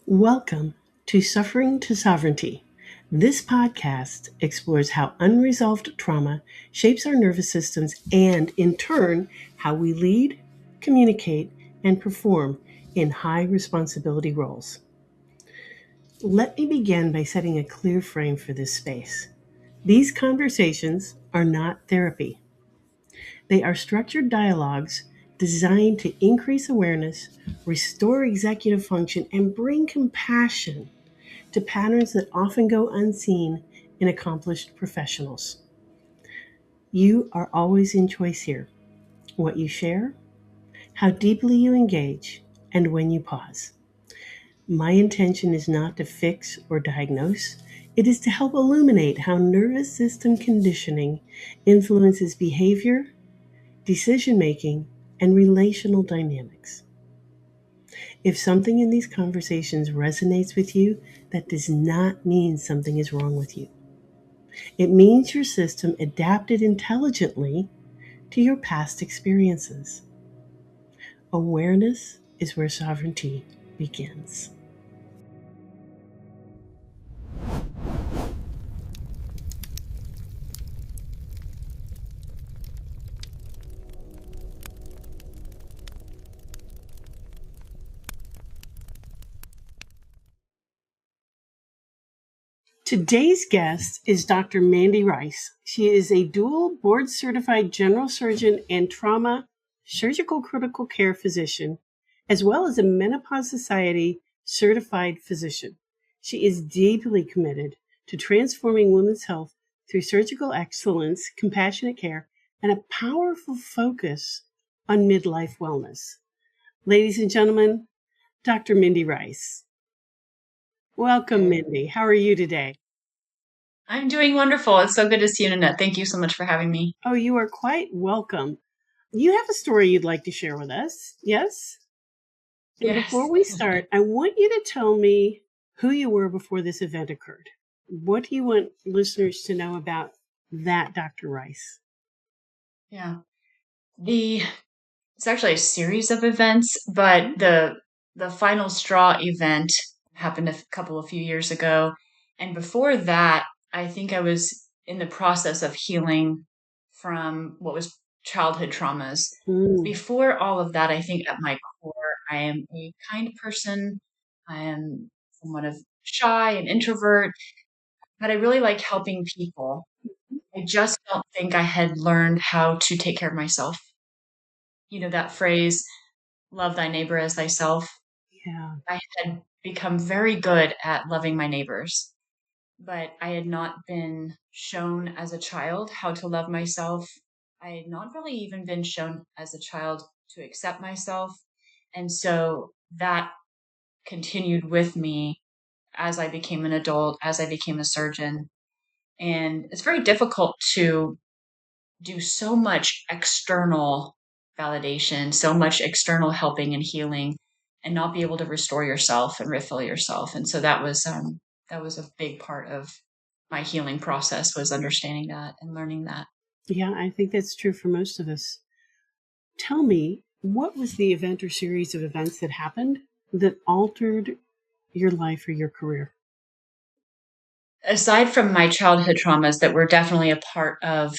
Welcome to Suffering to Sovereignty. This podcast explores how unresolved trauma shapes our nervous systems and, in turn, how we lead, communicate, and perform in high responsibility roles. Let me begin by setting a clear frame for this space. These conversations are not therapy. They are structured dialogues designed to increase awareness, restore executive function, and bring compassion to patterns that often go unseen in accomplished professionals. You are always in choice here. What you share, how deeply you engage, and when you pause. My intention is not to fix or diagnose. It is to help illuminate how nervous system conditioning influences behavior, decision making, and relational dynamics. If something in these conversations resonates with you, that does not mean something is wrong with you. It means your system adapted intelligently to your past experiences. Awareness is where sovereignty begins. Today's guest is Dr. Mandy Rice. She is a dual board certified general surgeon and trauma surgical critical care physician, as well as a Menopause Society certified physician. She is deeply committed to transforming women's health through surgical excellence, compassionate care, and a powerful focus on midlife wellness. Ladies and gentlemen, Dr. Mandy Rice. Welcome, Mindy. How are you today? I'm doing wonderful. It's so good to see you, Nanette. Thank you so much for having me. Oh, you are quite welcome. You have a story you'd like to share with us, yes? And before Yes. we start, I want you to tell me who you were before this event occurred. What do you want listeners to know about that, Dr. Rice? Yeah. It's actually a series of events, but the final straw event happened a few years ago. And before that, I think I was in the process of healing from what was childhood traumas. Mm, Before all of that, I think at my core, I am a kind person. I am somewhat of shy and introvert, but I really like helping people. I just don't think I had learned how to take care of myself. You know that phrase, "Love thy neighbor as thyself." yeah. I had become very good at loving my neighbors, but I had not been shown as a child how to love myself. I had not really even been shown as a child to accept myself. And so that continued with me as I became an adult, as I became a surgeon. And it's very difficult to do so much external validation, so much external helping and healing, and not be able to restore yourself and refill yourself. And so that was a big part of my healing process, was understanding that and learning that. Yeah, I think that's true for most of us. Tell me, what was the event or series of events that happened that altered your life or your career? Aside from my childhood traumas that were definitely a part of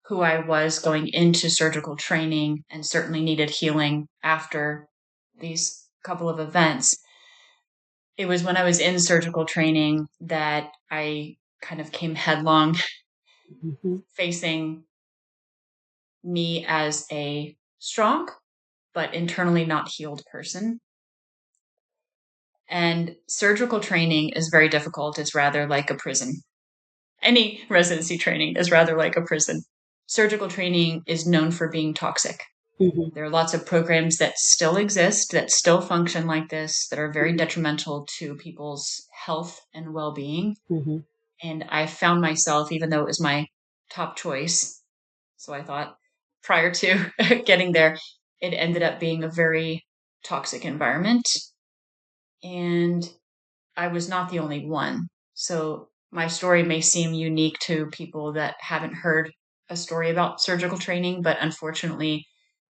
who I was going into surgical training and certainly needed healing after these couple of events, it was when I was in surgical training that I kind of came headlong Mm-hmm. facing me as a strong but internally not healed person. And surgical training is very difficult. It's rather like a prison. Any residency training is rather like a prison. Surgical training is known for being toxic. Mm-hmm. There are lots of programs that still exist, that still function like this, that are very detrimental to people's health and well being. Mm-hmm. And I found myself, even though it was my top choice, so I thought prior to getting there, it ended up being a very toxic environment. And I was not the only one. So my story may seem unique to people that haven't heard a story about surgical training, but unfortunately,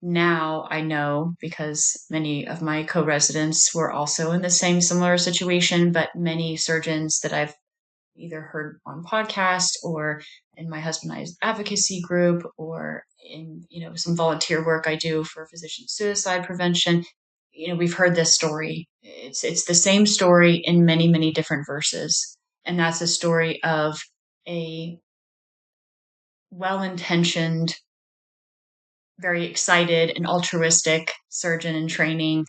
Now I know, because many of my co-residents were also in the same similar situation, but many surgeons that I've either heard on podcast or in my husband and I's advocacy group, or in, some volunteer work I do for physician suicide prevention, we've heard this story. It's the same story in many, many different verses. And that's a story of a well-intentioned, very excited and altruistic surgeon in training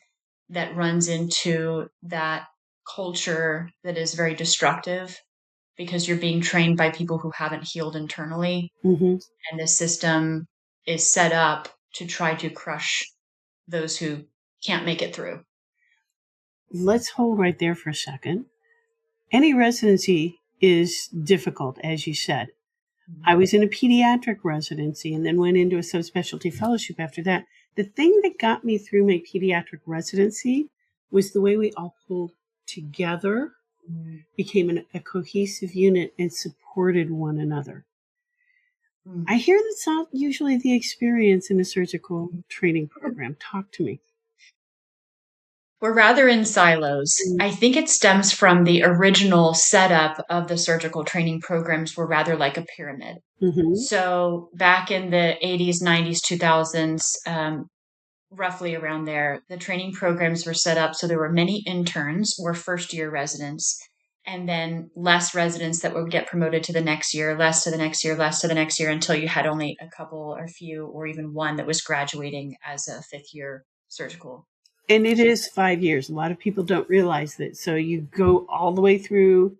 that runs into that culture that is very destructive, because you're being trained by people who haven't healed internally, Mm-hmm. and the system is set up to try to crush those who can't make it through. Let's hold right there for a second. Any residency is difficult, as you said. I was in a pediatric residency and then went into a subspecialty fellowship after that. The thing that got me through my pediatric residency was the way we all pulled together, became a cohesive unit, and supported one another. I hear that's not usually the experience in a surgical training program. Talk to me. We're rather in silos. I think it stems from the original setup of the surgical training programs were rather like a pyramid. Mm-hmm. So back in the 80s, 90s, 2000s, roughly around there, the training programs were set up so there were many interns or first year residents, and then less residents that would get promoted to the next year, less to the next year, less to the next year, until you had only a couple or few or even one that was graduating as a fifth year surgical. And it is 5 years. A lot of people don't realize that. So you go all the way through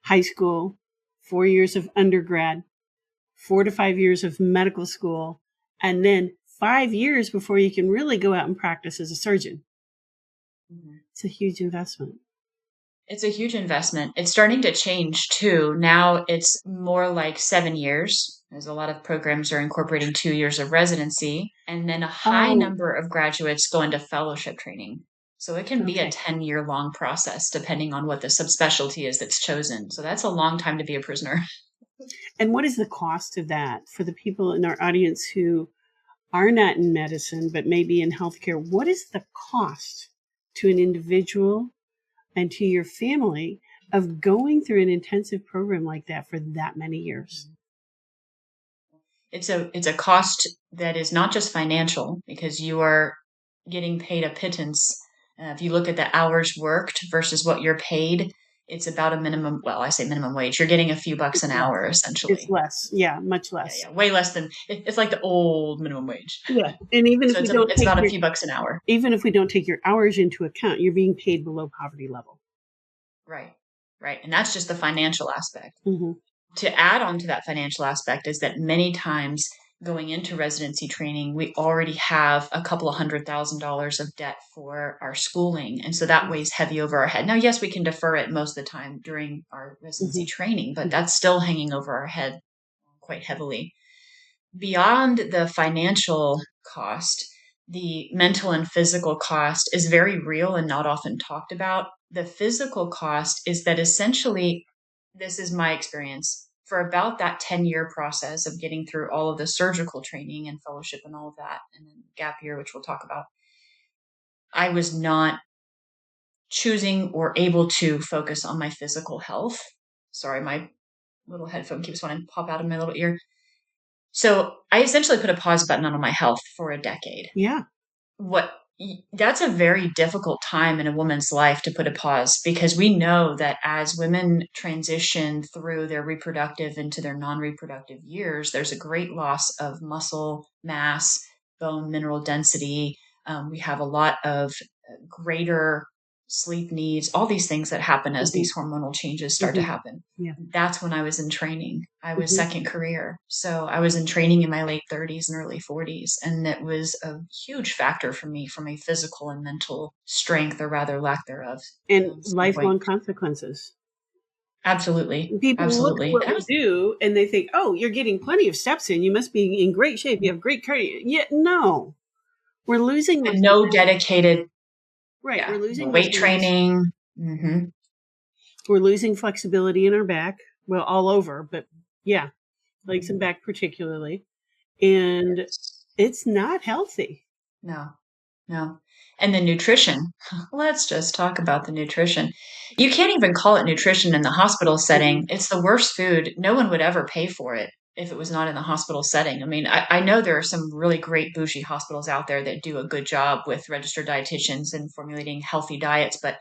high school, 4 years of undergrad, 4 to 5 years of medical school, and then 5 years before you can really go out and practice as a surgeon. Mm-hmm. It's a huge investment. It's a huge investment. It's starting to change too. Now it's more like 7 years, as a lot of programs are incorporating 2 years of residency, and then a high number of graduates go into fellowship training. So it can be a 10-year long process depending on what the subspecialty is that's chosen. So that's a long time to be a prisoner. And what is the cost of that for the people in our audience who are not in medicine but maybe in healthcare? What is the cost to an individual and to your family of going through an intensive program like that for that many years? It's a cost that is not just financial, because you are getting paid a pittance. If you look at the hours worked versus what you're paid, it's about a minimum. Well, I say minimum wage. You're getting a few bucks an hour, essentially. It's less. Yeah, much less. Yeah, way less than, it's like the old minimum wage. Yeah. And even so if we don't it's about a few bucks an hour. Even if we don't take your hours into account, you're being paid below poverty level. Right. Right. And that's just the financial aspect. Mm-hmm. To add on to that financial aspect is that many times going into residency training, we already have a couple of $100,000 of debt for our schooling. And so that weighs heavy over our head. Now, yes, we can defer it most of the time during our residency training, but that's still hanging over our head quite heavily. Beyond the financial cost, the mental and physical cost is very real and not often talked about. The physical cost is that essentially, this is my experience, for about that 10-year process of getting through all of the surgical training and fellowship and all of that, and then gap year, which we'll talk about, I was not choosing or able to focus on my physical health. Sorry, my little headphone keeps wanting to pop out of my little ear. So I essentially put a pause button on my health for a decade. Yeah. That's a very difficult time in a woman's life to put a pause, because we know that as women transition through their reproductive into their non-reproductive years, there's a great loss of muscle mass, bone mineral density. We have a lot of greater sleep needs, all these things that happen as these hormonal changes start to happen. Yeah. That's when I was in training. I was second career. So I was in training in my late 30s and early 40s. And it was a huge factor for me from a physical and mental strength, or rather lack thereof. And lifelong consequences. Absolutely. People Absolutely. look at what we do and they think, oh, you're getting plenty of steps in. You must be in great shape. You have great cardio. Yeah, no. We're losing. No dedicated. Right. Yeah, we're losing weight training. Mm-hmm. We're losing flexibility in our back. Well, all over, but yeah, legs and back particularly. And it's not healthy. No, no. And the nutrition. Let's just talk about the nutrition. You can't even call it nutrition in the hospital setting. Mhm, It's the worst food. No one would ever pay for it if it was not in the hospital setting. I mean, I know there are some really great bougie hospitals out there that do a good job with registered dietitians and formulating healthy diets, but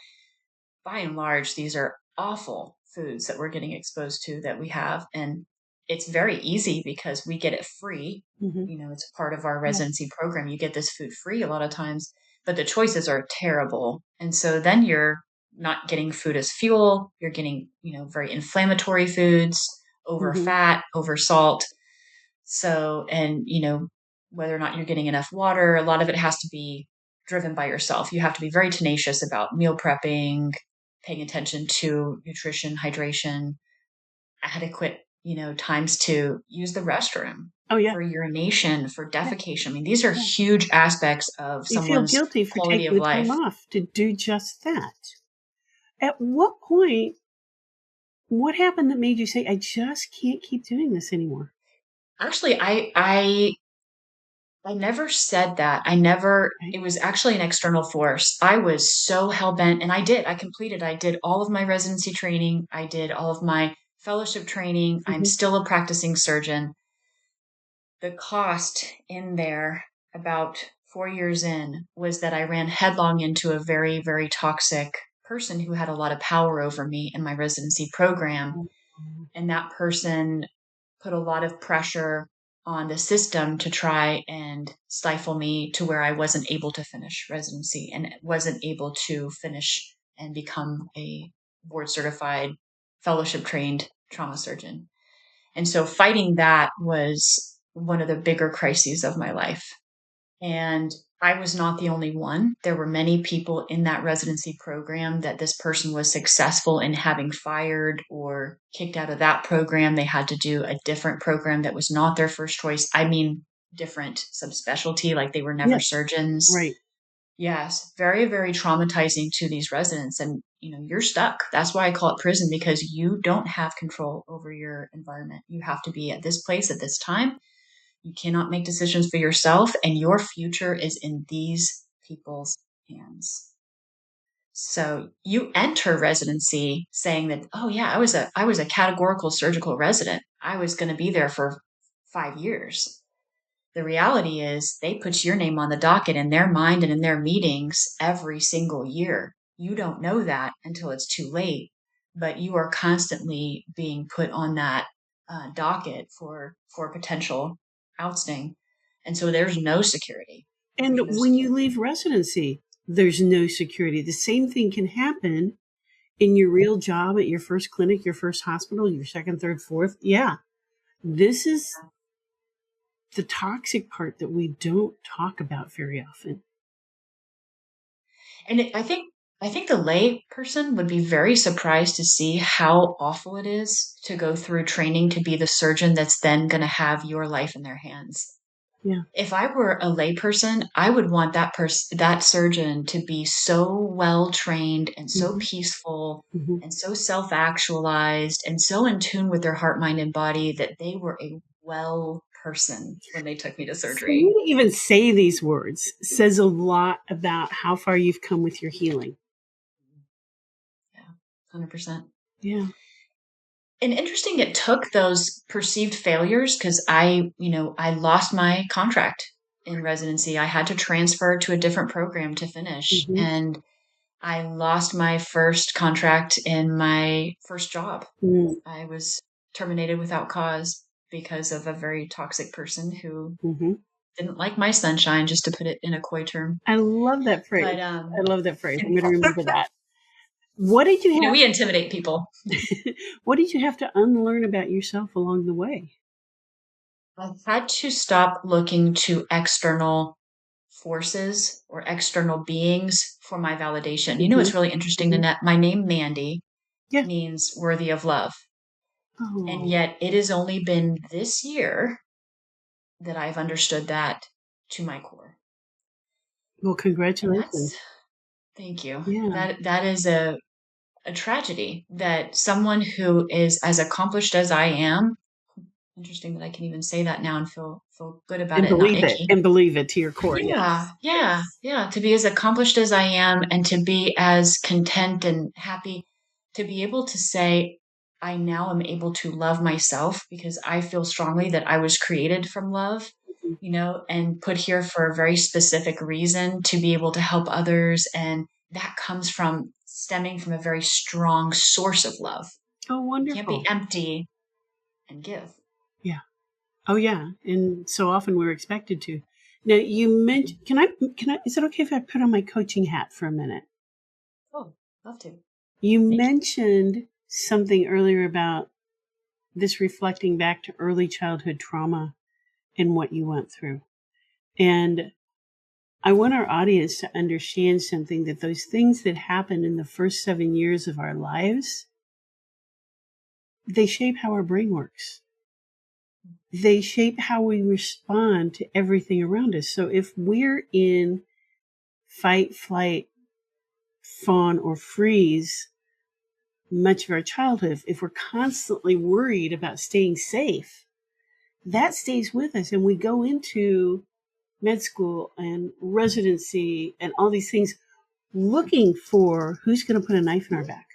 by and large, these are awful foods that we're getting exposed to that we have. And it's very easy because we get it free. mhm. You know, it's part of our Yeah. residency program. You get this food free a lot of times, but the choices are terrible. And so then you're not getting food as fuel. You're getting, very inflammatory foods, over Mhm, fat, over salt. So, and, whether or not you're getting enough water, a lot of it has to be driven by yourself. You have to be very tenacious about meal prepping, paying attention to nutrition, hydration, adequate, times to use the restroom oh, yeah, for urination, for yeah, defecation. I mean, these are yeah. huge aspects of You feel someone's guilty for quality taking of the time life. off to do just that. At what point what happened that made you say, "I just can't keep doing this anymore?" Actually, I never said that. Okay. It was actually an external force. I was so hell bent, and I did all of my residency training. I did all of my fellowship training. I'm Mhm, still a practicing surgeon. The cost in there, about 4 years in, was that I ran headlong into a very, very toxic person who had a lot of power over me in my residency program. mhm, And that person put a lot of pressure on the system to try and stifle me to where I wasn't able to finish residency and wasn't able to finish and become a board certified, fellowship trained trauma surgeon. And so fighting that was one of the bigger crises of my life. And I was not the only one. There were many people in that residency program that this person was successful in having fired or kicked out of that program. They had to do a different program that was not their first choice. I mean, different subspecialty, like they were never yes, surgeons. right. Yes, very, very traumatizing to these residents. And, you're stuck. That's why I call it prison because you don't have control over your environment. You have to be at this place at this time. You cannot make decisions for yourself, and your future is in these people's hands. So you enter residency saying that, oh yeah, I was a categorical surgical resident. I was going to be there for 5 years. The reality is they put your name on the docket in their mind and in their meetings every single year. You don't know that until it's too late, but you are constantly being put on that docket for potential ousting. And so there's no security. And There's no when you security. leave residency, there's no security. The same thing can happen in your real job at your first clinic, your first hospital, your second, third, fourth. Yeah. This is the toxic part that we don't talk about very often. And I think the lay person would be very surprised to see how awful it is to go through training to be the surgeon that's then going to have your life in their hands. Yeah. If I were a layperson, I would want that surgeon to be so well trained and so Hmm. peaceful Hmm. and so self-actualized and so in tune with their heart, mind, and body that they were a well person when they took me to For you surgery. to even say these words says a lot about how far you've come with your healing. Yeah, 100%. Yeah. And interesting, it took those perceived failures because I lost my contract in residency. I had to transfer to a different program to finish. Hmm. And I lost my first contract in my first job. Mm-hmm. I was terminated without cause because of a very toxic person who Mm-hmm. didn't like my sunshine, just to put it in a coy term. I love that phrase. But I love that phrase. I'm going to remember that. What did you we intimidate people. have? What did you have to unlearn about yourself along the way? I had to stop looking to external forces or external beings for my validation. You know Hmm. what's really interesting, Hmm. Nanette? My name, Mandy, Yeah. means worthy of love. And Oh, yet it has only been this year that I've understood that to my core. well, And that's, congratulations. thank you. Yeah. That is a tragedy that someone who is as accomplished as I am Interesting that I can even say that now and feel good about And it, not believe it. icky. And believe it to your core. Yeah, Yes. yeah, Yes. yeah. To be as accomplished as I am and to be as content and happy, to be able to say, I now am able to love myself because I feel strongly that I was created from love, Mhm. and put here for a very specific reason to be able to help others. And that comes from stemming from a very strong source of love. Oh, You can't be wonderful. empty and give. Yeah. Oh, yeah. And so often we're expected to. Now, you mentioned, is it okay if I put on my coaching hat for a minute? Oh, love to. You Thank you. mentioned something earlier about this reflecting back to early childhood trauma and what you went through. And I want our audience to understand something, that those things that happen in the first 7 years of our lives, they shape how our brain works. They shape how we respond to everything around us. So if we're in fight, flight, fawn, or freeze much of our childhood, if we're constantly worried about staying safe, that stays with us. And we go into med school and residency and all these things looking for who's going to put a knife in our back.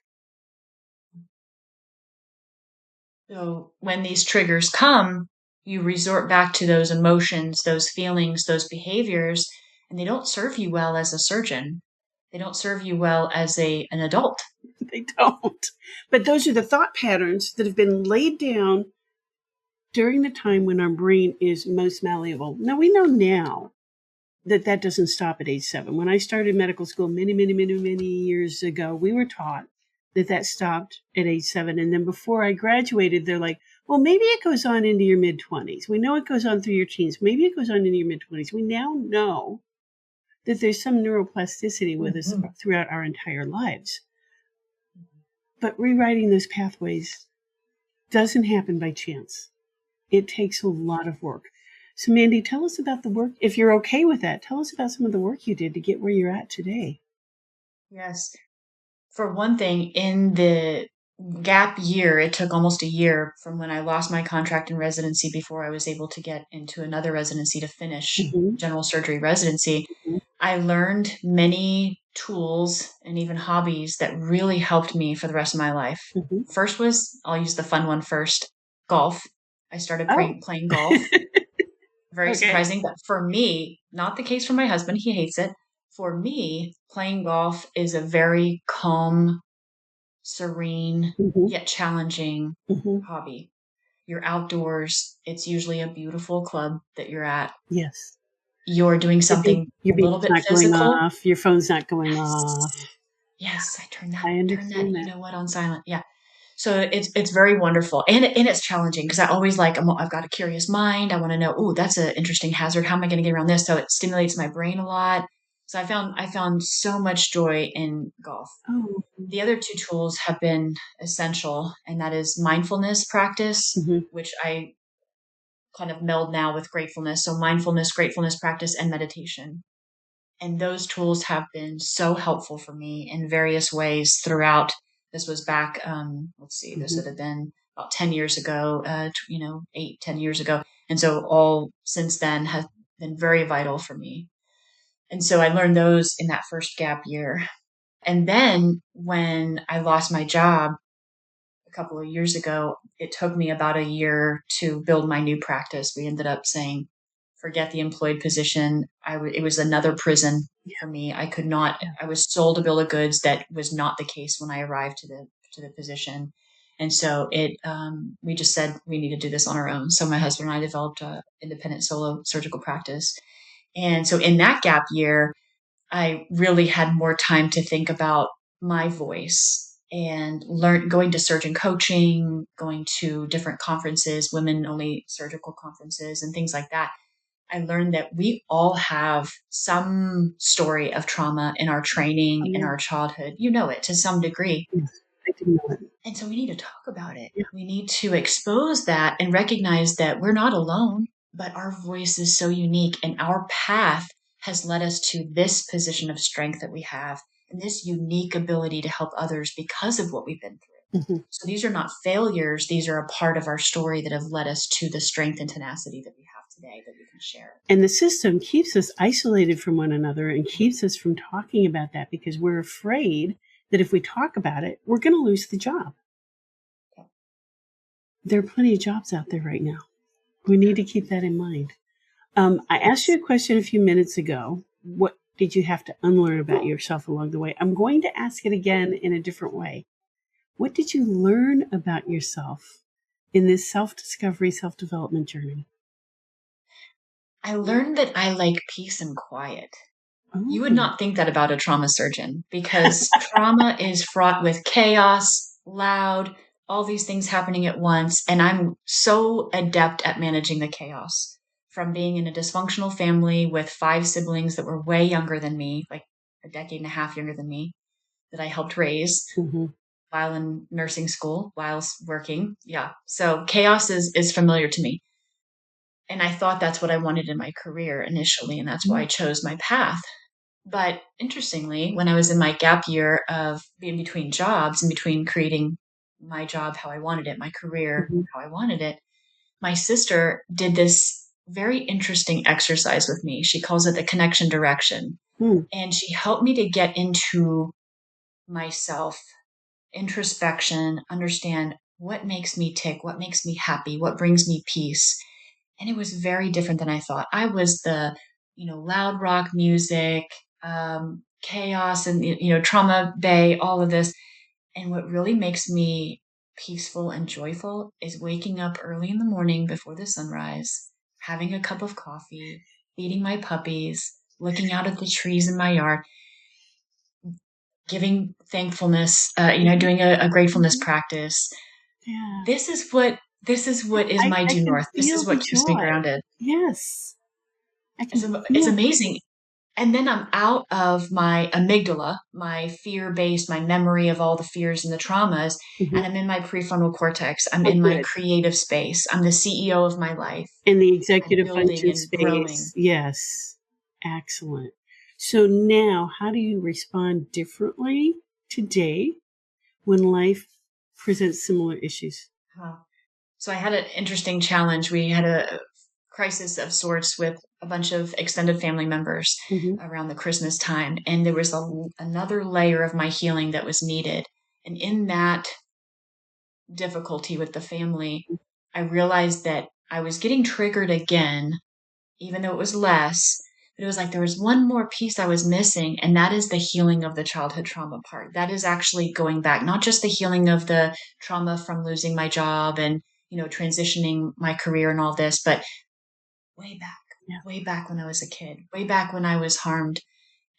So when these triggers come, you resort back to those emotions, those feelings, those behaviors, and they don't serve you well as a surgeon. They don't serve you well as an adult. They don't. But those are the thought patterns that have been laid down during the time when our brain is most malleable. Now, we know now that that doesn't stop at age 7. When I started medical school many, many, many, many years ago, we were taught that that stopped at age 7. And then before I graduated, they're like, well, maybe it goes on into your mid 20s. We know it goes on through your teens. Maybe it goes on into your mid 20s. We now know that there's some neuroplasticity with us Mhm. throughout our entire lives. But rewriting those pathways doesn't happen by chance. It takes a lot of work. So, Mandy, tell us about the work. If you're okay with that, tell us about some of the work you did to get where you're at today. Yes. For one thing, in the gap year, it took almost a year from when I lost my contract in residency before I was able to get into another residency to finish Mm-hmm. general surgery residency. Mm-hmm. I learned many tools and even hobbies that really helped me for the rest of my life. Mm-hmm. First was, I'll use the fun one first, golf. I started Oh, playing golf. Very okay. surprising, but for me, not the case for my husband, he hates it. For me, playing golf is a very calm, serene, Mm-hmm. yet challenging Mm-hmm. hobby. You're outdoors. It's usually a beautiful club that you're at. Yes. You're doing something Your a little beeper's bit not going physical. off. Your phone's not going Yes. off. Yes, I I turn that, understand you that. know what, on silent. Yeah. So it's very wonderful. And it's challenging because I always I've got a curious mind. I want to know, oh, that's an interesting hazard. How am I going to get around this? So it stimulates my brain a lot. So I found so much joy in golf. Oh. The other two tools have been essential, and that is mindfulness practice, Mm-hmm. which I kind of meld now with gratefulness. So mindfulness, gratefulness practice, and meditation. And those tools have been so helpful for me in various ways throughout. This was back, let's see, this Mm-hmm. would have been about 10 years ago, 8, 10 years ago. And so all since then have been very vital for me. And so I learned those in that first gap year. And then when I lost my job a couple of years ago, it took me about a year to build my new practice. We ended up saying, forget the employed position. It was another prison Yeah. for me. I could not, Yeah. I was sold a bill of goods that was not the case when I arrived to the position. And so we just said we need to do this on our own. So my husband and I developed a independent solo surgical practice. And so in that gap year, I really had more time to think about my voice and learn going to surgeon coaching, going to different conferences, women only surgical conferences and things like that. I learned that we all have some story of trauma in our Oh, training, in yeah. our childhood. You know it to some degree. Yes. I didn't know it. And so we need to talk about it. Yeah. We need to expose that and recognize that we're not alone, but our voice is so unique and our path has led us to this position of strength that we have and this unique ability to help others because of what we've been through. Mhm. So these are not failures. These are a part of our story that have led us to the strength and tenacity that we have today that we can share. And the system keeps us isolated from one another and keeps us from talking about that because we're afraid that if we talk about it, we're going to lose the job. Okay. There are plenty of jobs out there right now. We need to keep that in mind. I asked you a question a few minutes ago. What did you have to unlearn about yourself along the way? I'm going to ask it again in a different way. What did you learn about yourself in this self-discovery, self-development journey? I learned that I like peace and quiet. You would Oh. not think that about a trauma surgeon because trauma is fraught with chaos, loud, all these things happening at once. And I'm so adept at managing the chaos from being in a dysfunctional family with 5 siblings that were way younger than me, like a decade and a half younger than me, that I helped raise Mhm. while in nursing school, whilst working. Yeah. So chaos is familiar to me. And I thought that's what I wanted in my career initially. And that's why I chose my path. But interestingly, when I was in my gap year of being between jobs and between creating my job how I wanted it, my career Mhm. how I wanted it, my sister did this very interesting exercise with me. She calls it the connection direction. Mm. And she helped me to get into myself, introspection, understand what makes me tick, what makes me happy, what brings me peace. And it was very different than I thought. I was the, loud rock music, chaos and, trauma bay, all of this. And what really makes me peaceful and joyful is waking up early in the morning before the sunrise, having a cup of coffee, feeding my puppies, looking out at the trees in my yard, giving thankfulness, Mhm. doing a gratefulness Mhm. practice. Yeah. This is what is my I due can north. This feel is the what keeps me joy. grounded. Yes. I It's, can it's feel it. amazing. And then I'm out of my amygdala, my fear based, my memory of all the fears and the traumas, Mhm. and I'm in my prefrontal cortex. I'm Oh, in my good. creative space. I'm the CEO of my life. In the I'm executive building function and growing. space. Yes. Excellent. So now, how do you respond differently today when life presents similar issues? Huh. So I had an interesting challenge. We had a crisis of sorts with a bunch of extended family members Mhm. around the Christmas time, and there was another layer of my healing that was needed. And in that difficulty with the family, I realized that I was getting triggered again, even though it was less. But it was like there was one more piece I was missing, and that is the healing of the childhood trauma part. That is actually going back, not just the healing of the trauma from losing my job and, transitioning my career and all this, but Yeah. way back when I was a kid, way back when I was harmed.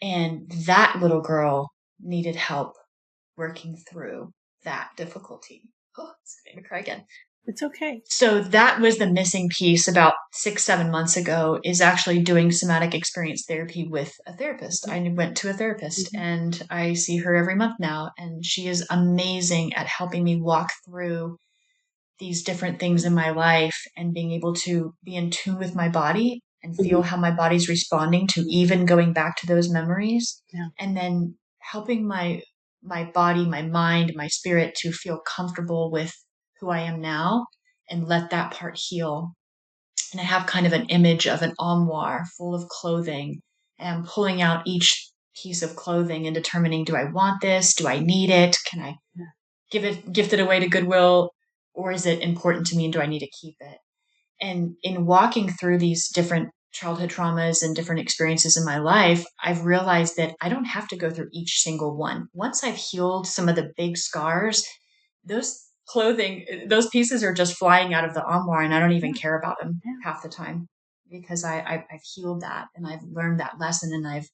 And that little girl needed help working through that difficulty. Oh, it's made me cry again. It's okay. So that was the missing piece about 6, 7 months ago is actually doing somatic experience therapy with a therapist. Mhm. I went to a therapist Mhm. and I see her every month now. And she is amazing at helping me walk through these different things in my life and being able to be in tune with my body and feel Mhm. how my body's responding to even going back to those memories Yeah. and then helping my body, my mind, my spirit to feel comfortable with who I am now and let that part heal. And I have kind of an image of an armoire full of clothing and I'm pulling out each piece of clothing and determining, do I want this? Do I need it? Can I Yeah. gift it away to Goodwill, or is it important to me and do I need to keep it? And in walking through these different childhood traumas and different experiences in my life, I've realized that I don't have to go through each single one. Once I've healed some of the big scars, those pieces are just flying out of the armoire and I don't even Yeah. care about them Yeah. half the time because I've healed that and I've learned that lesson and I've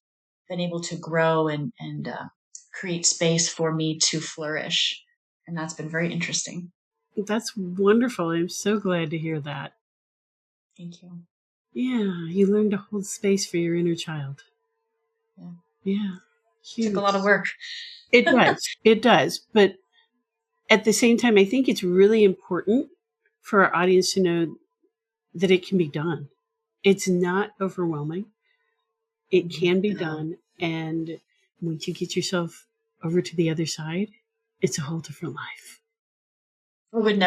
been able to grow and create space for me to flourish. And that's been very interesting. That's wonderful. I'm so glad to hear that. Thank you. Yeah. You learn to hold space for your inner child. Yeah. Yeah. Took a Huge. lot of work. It does. It does. But at the same time, I think it's really important for our audience to know that it can be done. It's not overwhelming. It can be No. done. And once you get yourself over to the other side, it's a whole different life. I would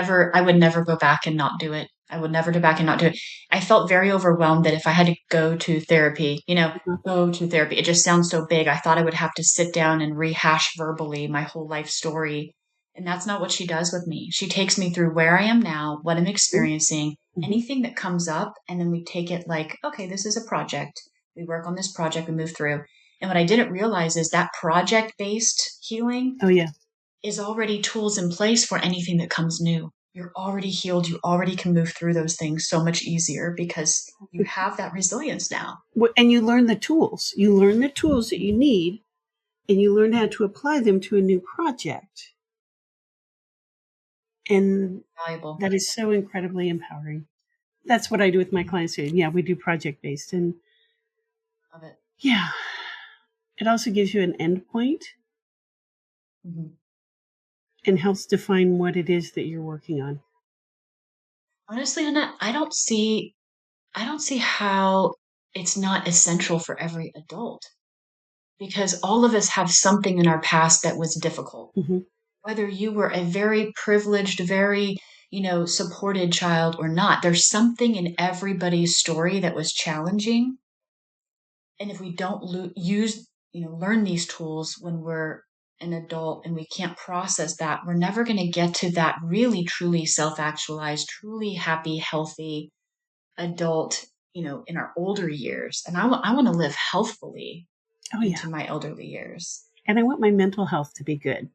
never go back and not do it. I would never go back and not do it. I felt very overwhelmed that if I had to go to therapy, Uh-huh. go to therapy, it just sounds so big. I thought I would have to sit down and rehash verbally my whole life story. And that's not what she does with me. She takes me through where I am now, what I'm experiencing, Mhm. anything that comes up, and then we take it like, okay, this is a project. We work on this project, we move through. And what I didn't realize is that project based healing Oh, yeah. is already tools in place for anything that comes new. You're already healed. You already can move through those things so much easier because you have that resilience now. And you learn the tools. You learn the tools that you need, and you learn how to apply them to a new project. And Valuable. that is so incredibly empowering. That's what I do with my clients. Yeah, we do project based. And Love it. yeah, it also gives you an end point Mhm. and helps define what it is that you're working on. Honestly, Annette, I don't see how it's not essential for every adult because all of us have something in our past that was difficult. Hmm. Whether you were a very privileged, very, supported child or not, there's something in everybody's story that was challenging. And if we don't learn these tools when we're an adult and we can't process that, we're never going to get to that really, truly self actualized, truly happy, healthy adult, in our older years. And I want to live healthfully Oh, yeah. into my elderly years. And I want my mental health to be good.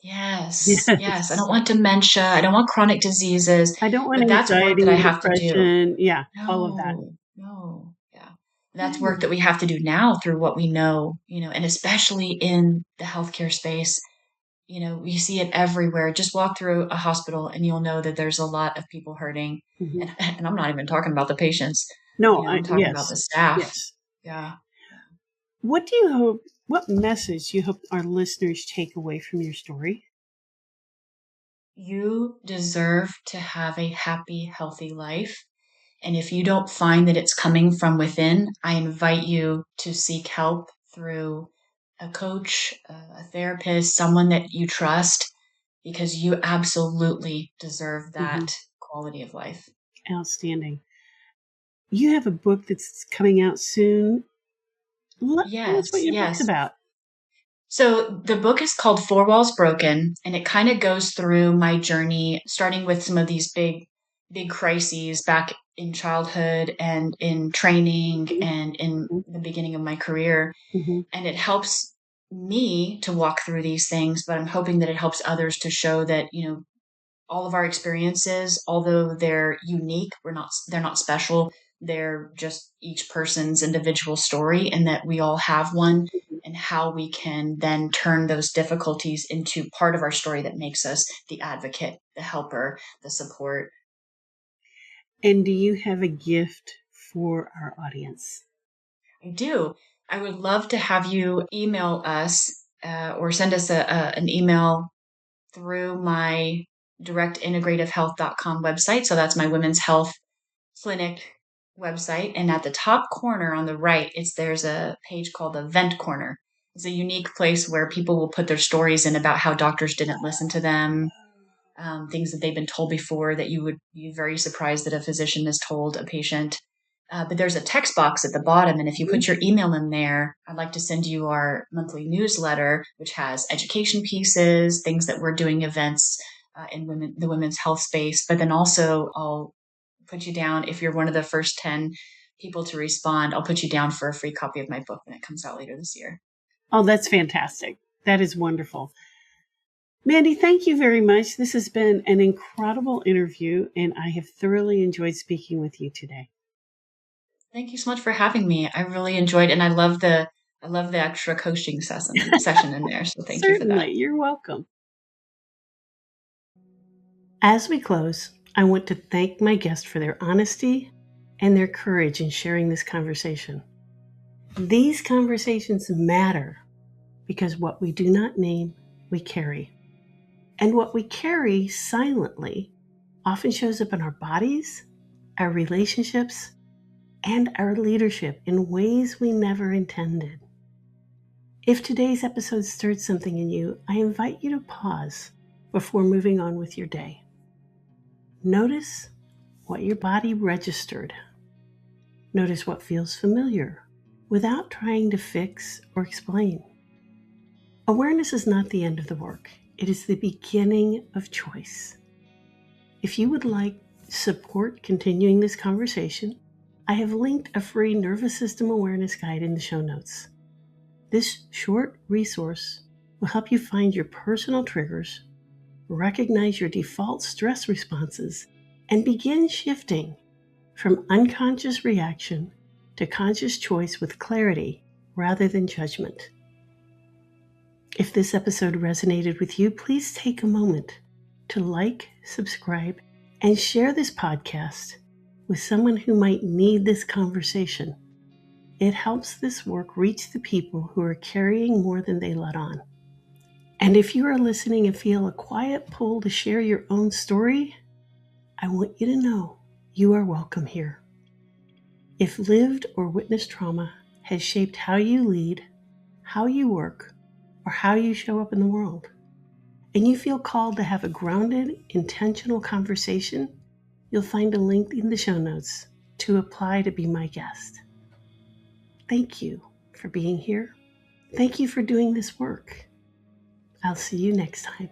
Yes, yes. I don't Yes. want dementia. I don't want chronic diseases, I don't want but that's work that anxiety I and have to do. depression. Yeah, all of that. No, no, yeah. That's work Yeah. that we have to do now through what we know, and especially in the healthcare space, we see it everywhere. Just walk through a hospital and you'll know that there's a lot of people hurting. Hmm. And I'm not even talking about the patients, No, I'm talking about yes, the staff. yes. Yeah. What message do you hope our listeners take away from your story? You deserve to have a happy, healthy life. And if you don't find that it's coming from within, I invite you to seek help through a coach, a therapist, someone that you trust, because you absolutely deserve Hmm. that quality of life. Outstanding. You have a book that's coming out soon. Tell us what Yes, your book's yes. about. So the book is called Four Walls Broken, and it kind of goes through my journey, starting with some of these big crises back in childhood and in training and in the beginning of my career. Hmm. And it helps me to walk through these things, but I'm hoping that it helps others to show that, all of our experiences, although they're unique, they're not special. They're just each person's individual story and that we all have one, and how we can then turn those difficulties into part of our story that makes us the advocate, the helper, the support. And do you have a gift for our audience? I do. I would love to have you email us or send us an email through my directintegrativehealth.com website. So that's my women's health clinic website. And at the top corner on the right, there's a page called the Vent Corner. It's a unique place where people will put their stories in about how doctors didn't listen to them, things that they've been told before that you would be very surprised that a physician has told a patient. But there's a text box at the bottom, and if you Mhm. put your email in there, I'd like to send you our monthly newsletter, which has education pieces, things that we're doing, events in the women's health space. But then also, I'll put you down if you're one of the first 10 people to respond. I'll put you down for a free copy of my book when it comes out later this year. Oh, that's fantastic. That is wonderful. Mandy, thank you very much. This has been an incredible interview, and I have thoroughly enjoyed speaking with you today. Thank you so much for having me. I really enjoyed, and I love the extra coaching session in there. So thank you for that. Certainly. You're welcome. As we close, I want to thank my guests for their honesty and their courage in sharing this conversation. These conversations matter because what we do not name, we carry. And what we carry silently often shows up in our bodies, our relationships, and our leadership in ways we never intended. If today's episode stirred something in you, I invite you to pause before moving on with your day. Notice what your body registered. Notice what feels familiar without trying to fix or explain. Awareness is not the end of the work. It is the beginning of choice. If you would like support continuing this conversation, I have linked a free nervous system awareness guide in the show notes. This short resource will help you find your personal triggers, recognize your default stress responses, and begin shifting from unconscious reaction to conscious choice with clarity rather than judgment. If this episode resonated with you, please take a moment to like, subscribe, and share this podcast with someone who might need this conversation. It helps this work reach the people who are carrying more than they let on. And if you are listening and feel a quiet pull to share your own story, I want you to know you are welcome here. If lived or witnessed trauma has shaped how you lead, how you work, or how you show up in the world, and you feel called to have a grounded, intentional conversation, you'll find a link in the show notes to apply to be my guest. Thank you for being here. Thank you for doing this work. I'll see you next time.